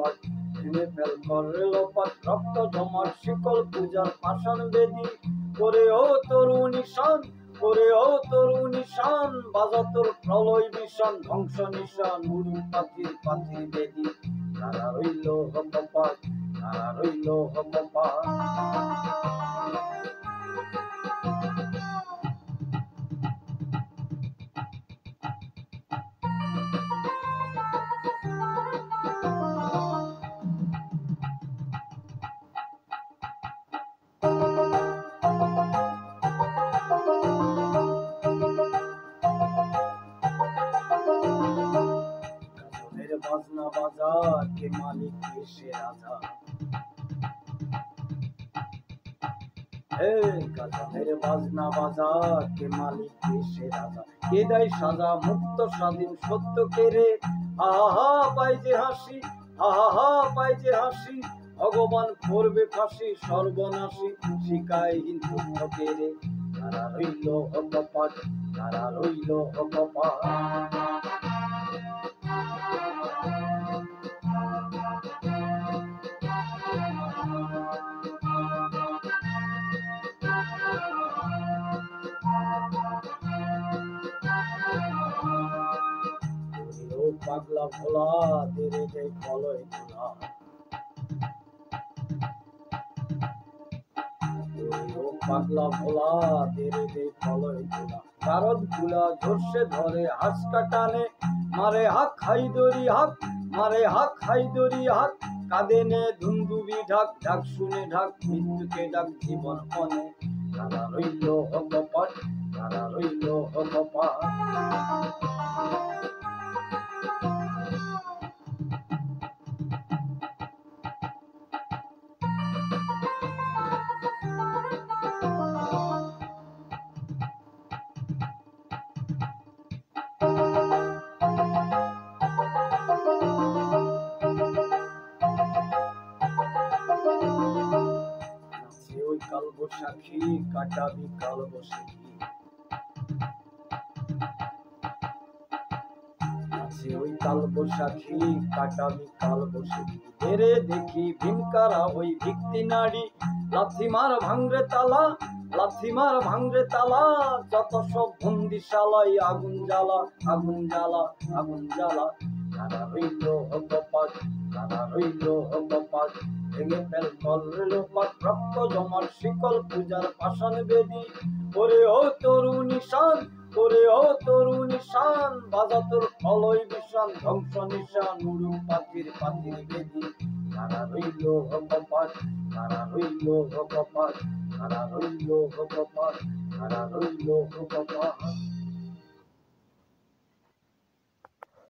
কপাট ভেঙে ফেল করে লোপাট রক্ত জমাট শিকল পূজার পাষাণ বেদি করে ও তরু নিশান করে ও তরু নিশান বাজা তোর প্রলয় বিষান ধ্বংস নিশান উড়ু পাখির পাখির বেদি তারা রইল কপাট তারা রইল কপাট বাজনা বাজা কে মালিক কে সে রাজা গাজনের বাজনা বাজা কে মালিক কে সে রাজা কে দেয় সাজা মুক্ত স্বাধীন সত্য কেড়ে আহা পাই যে হাসি আহা পাই যে হাসি ভগবান করবে ফাঁসি সর্বনাশী শিকায় হিন্দু কেড়ে তারা রইল কপাট তারা রইল কপাট পাগলা ভোলা দেরে দে কলয় তোলা পাগলা ভোলা দেরে দে কলয় তোলা কারণ গুলা ঝরসে ধরে হাসকা টানে মারে হাক হাইদরি হাক মারে হাক হাইদরি হাক কাঁদে নে ধুন্দুবি ঢাক ঢাক শুনে ঢাক মৃত্যুকে ডাক জীবন মনে তারা রইল কপাট তারা রইল কপাট কাল বৈশাখী কাটাবি কাল বৈশাখী আছে ওই কাল বৈশাখী কাটাবি কাল বৈশাখী এরে দেখি ভীমকারা ওই ভিক্তি নারী লাথি মার ভাঙরে তালা লাথি মার ভাঙরে তালা যত সব বন্দিশালায় আগুন জ্বালা আগুন জ্বালা আগুন জ্বালা তারা রইল কপাট তারা রইল কপাট ভেঙে ফেল করে লোপাট রক্ত জমার শিকল পূজার পাষাণ বেদি করে ও তরু নিশান করে ও তরু নিশান বাজা তোর ফলয় বিষান ধ্বংস নিশান উড়ু পাখির পাখির বেদি তারা রইল কপাট তারা রইল কপাট তারা রইল কপাট তারা রইল কপাট